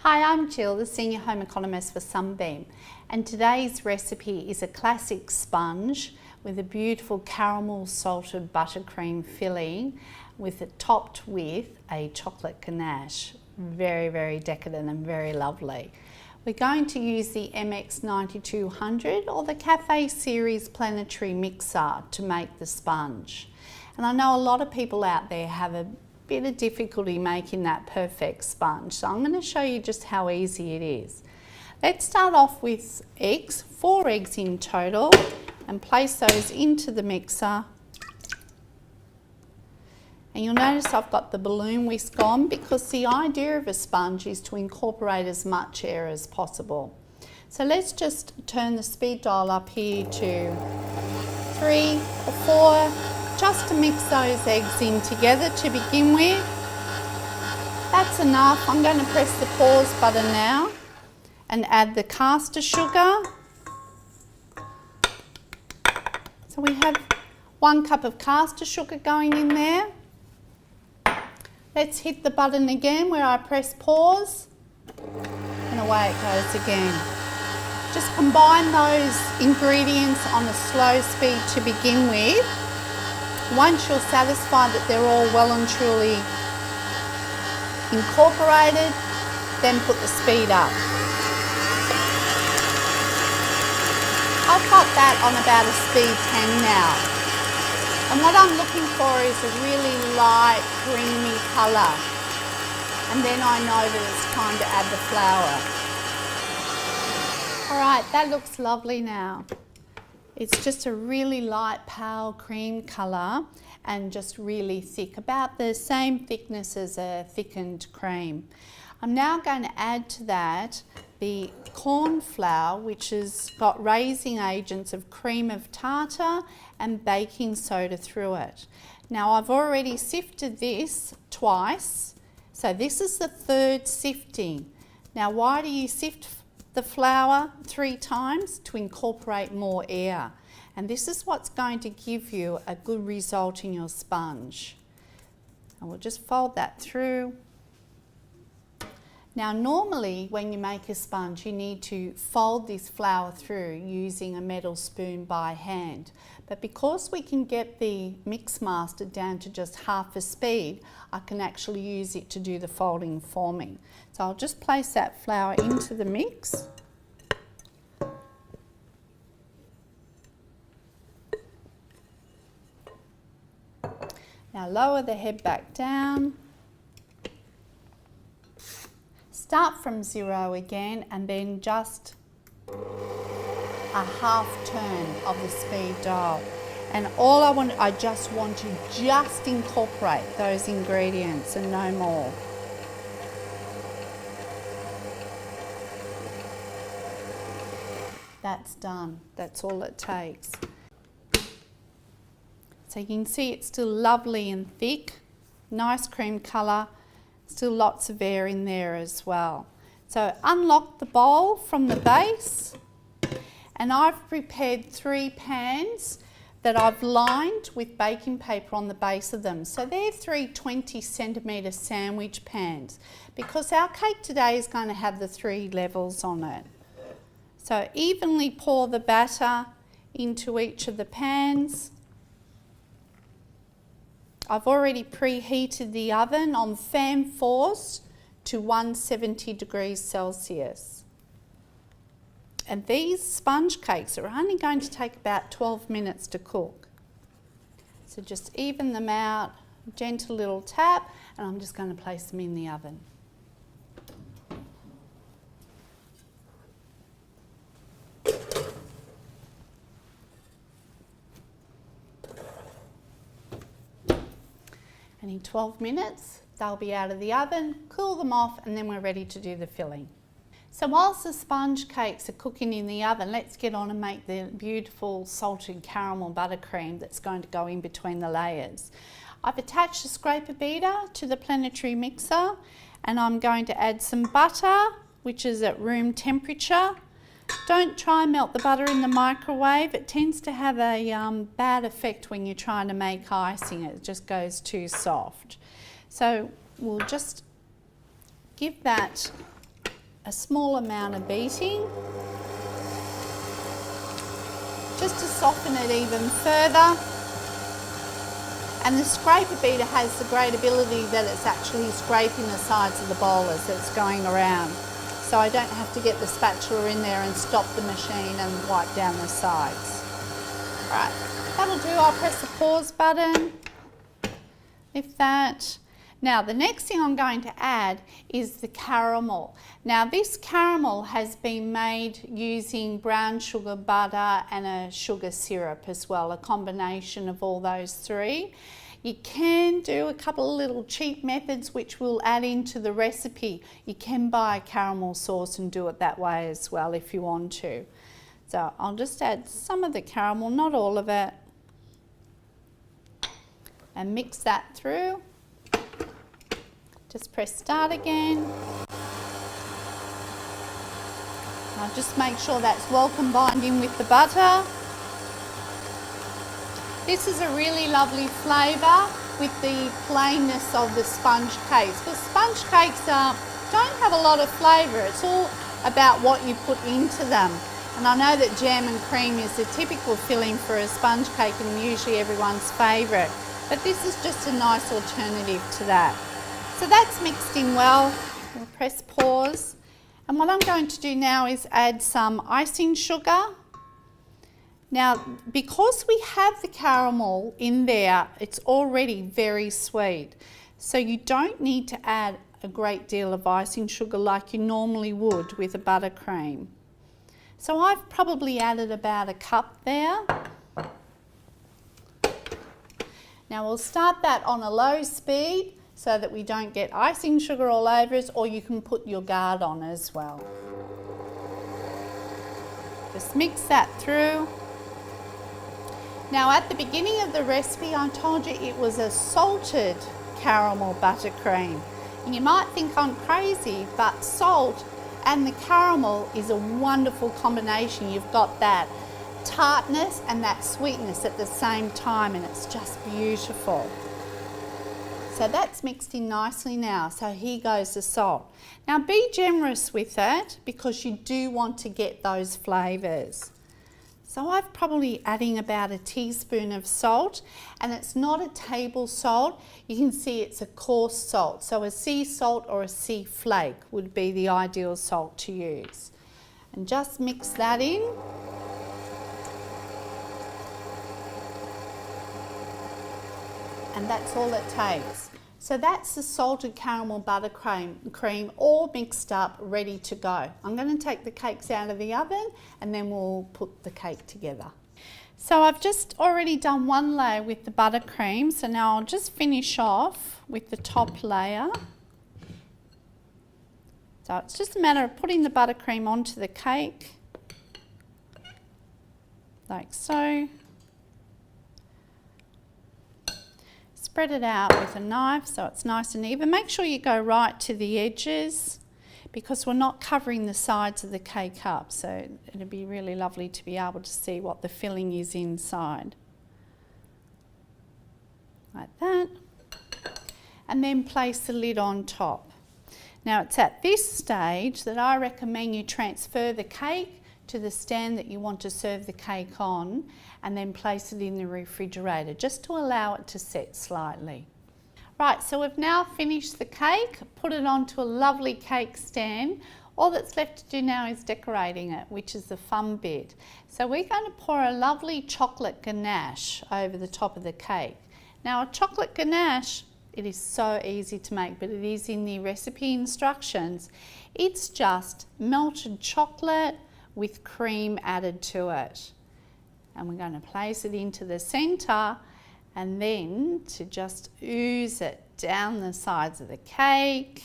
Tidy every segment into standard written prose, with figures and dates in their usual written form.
Hi, I'm Jill, the Senior Home Economist for Sunbeam, and today's recipe is a classic sponge with a beautiful caramel salted buttercream filling with it topped with a chocolate ganache. Very, very decadent and very lovely. We're going to use the MX9200 or the Cafe Series Planetary Mixer to make the sponge. And I know a lot of people out there have a bit of difficulty making that perfect sponge, so I'm going to show you just how easy it is. Let's start off with eggs, 4 eggs in total, and place those into the mixer. And you'll notice I've got the balloon whisk on because the idea of a sponge is to incorporate as much air as possible. So let's just turn the speed dial up here to 3 or 4, just to mix those eggs in together to begin with. That's enough. I'm going to press the pause button now and add the caster sugar. So we have 1 cup of caster sugar going in there. Let's hit the button again where I press pause, and away it goes again. Just combine those ingredients on a slow speed to begin with. Once you're satisfied that they're all well and truly incorporated, then put the speed up. I've got that on about a speed 10 now. And what I'm looking for is a really light, creamy colour. And then I know that it's time to add the flour. All right, that looks lovely now. It's just a really light, pale cream colour and just really thick, about the same thickness as a thickened cream. I'm now going to add to that the corn flour, which has got raising agents of cream of tartar and baking soda through it. Now I've already sifted this twice, so this is the 3rd sifting. Now why do you sift the flour 3 times? To incorporate more air. And this is what's going to give you a good result in your sponge. And we'll just fold that through. Now normally when you make a sponge you need to fold this flour through using a metal spoon by hand. But because we can get the mix master down to just half a speed, I can actually use it to do the folding for me. So I'll just place that flour into the mix. Now lower the head back down. Start from 0 again and then just a half turn of the speed dial. And all I just want to just incorporate those ingredients and no more. That's done. That's all it takes. So you can see it's still lovely and thick, nice cream colour. Still lots of air in there as well. So unlock the bowl from the base, and I've prepared 3 pans that I've lined with baking paper on the base of them. So they're 3 20cm sandwich pans because our cake today is going to have the 3 levels on it. So evenly pour the batter into each of the pans. I've already preheated the oven on fan force to 170 degrees Celsius. And these sponge cakes are only going to take about 12 minutes to cook. So just even them out, gentle little tap, and I'm just going to place them in the oven. And in 12 minutes, they'll be out of the oven, cool them off, and then we're ready to do the filling. So whilst the sponge cakes are cooking in the oven, let's get on and make the beautiful salted caramel buttercream that's going to go in between the layers. I've attached a scraper beater to the planetary mixer, and I'm going to add some butter, which is at room temperature. Don't try and melt the butter in the microwave. It tends to have a bad effect when you're trying to make icing. It just goes too soft. So we'll just give that a small amount of beating just to soften it even further. And the scraper beater has the great ability that it's actually scraping the sides of the bowl as it's going around. So I don't have to get the spatula in there and stop the machine and wipe down the sides. Right, that'll do. I'll press the pause button, lift that. Now the next thing I'm going to add is the caramel. Now this caramel has been made using brown sugar butter and a sugar syrup as well, a combination of all those three. You can do a couple of little cheap methods which we'll add into the recipe. You can buy a caramel sauce and do it that way as well if you want to. So I'll just add some of the caramel, not all of it, and mix that through. Just press start again. I'll just make sure that's well combined in with the butter. This is a really lovely flavour with the plainness of the sponge cakes, because sponge cakes don't have a lot of flavour. It's all about what you put into them. And I know that jam and cream is the typical filling for a sponge cake and usually everyone's favourite, but this is just a nice alternative to that. So that's mixed in well. We'll press pause. And what I'm going to do now is add some icing sugar. Now, because we have the caramel in there, it's already very sweet. So you don't need to add a great deal of icing sugar like you normally would with a buttercream. So I've probably added about a cup there. Now we'll start that on a low speed so that we don't get icing sugar all over us, or you can put your guard on as well. Just mix that through. Now at the beginning of the recipe I told you it was a salted caramel buttercream. And you might think I'm crazy, but salt and the caramel is a wonderful combination. You've got that tartness and that sweetness at the same time, and it's just beautiful. So that's mixed in nicely now. So here goes the salt. Now be generous with it because you do want to get those flavours. So I'm probably adding about a teaspoon of salt, and it's not a table salt. You can see it's a coarse salt. So a sea salt or a sea flake would be the ideal salt to use. And just mix that in. And that's all it takes. So that's the salted caramel buttercream all mixed up, ready to go. I'm going to take the cakes out of the oven and then we'll put the cake together. So I've just already done one layer with the buttercream, so now I'll just finish off with the top layer. So it's just a matter of putting the buttercream onto the cake, like so. Spread it out with a knife so it's nice and even. Make sure you go right to the edges because we're not covering the sides of the cake up, so it'll be really lovely to be able to see what the filling is inside. Like that. And then place the lid on top. Now it's at this stage that I recommend you transfer the cake to the stand that you want to serve the cake on, and then place it in the refrigerator just to allow it to set slightly. Right, so we've now finished the cake, put it onto a lovely cake stand. All that's left to do now is decorating it, which is the fun bit. So we're going to pour a lovely chocolate ganache over the top of the cake. Now a chocolate ganache, it is so easy to make, but it is in the recipe instructions. It's just melted chocolate with cream added to it. And we're going to place it into the centre and then to just ooze it down the sides of the cake.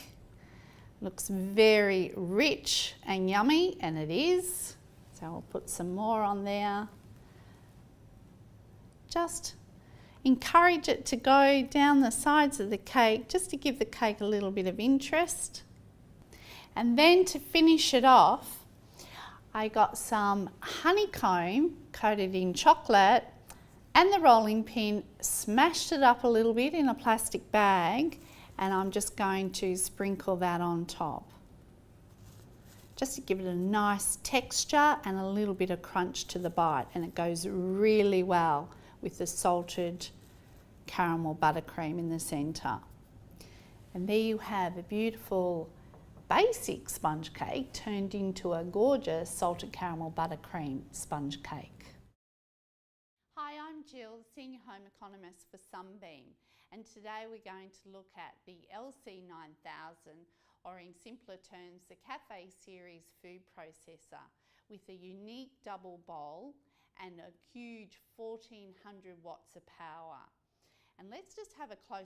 Looks very rich and yummy, and it is. So I'll put some more on there. Just encourage it to go down the sides of the cake just to give the cake a little bit of interest. And then to finish it off, I got some honeycomb coated in chocolate and the rolling pin, smashed it up a little bit in a plastic bag, and I'm just going to sprinkle that on top. just to give it a nice texture and a little bit of crunch to the bite, and it goes really well with the salted caramel buttercream in the centre. And there you have a beautiful basic sponge cake turned into a gorgeous salted caramel buttercream sponge cake. Hi, I'm Jill, Senior Home Economist for Sunbeam, and today we're going to look at the LC9000, or in simpler terms, the Cafe Series food processor, with a unique double bowl and a huge 1400 watts of power. And let's just have a close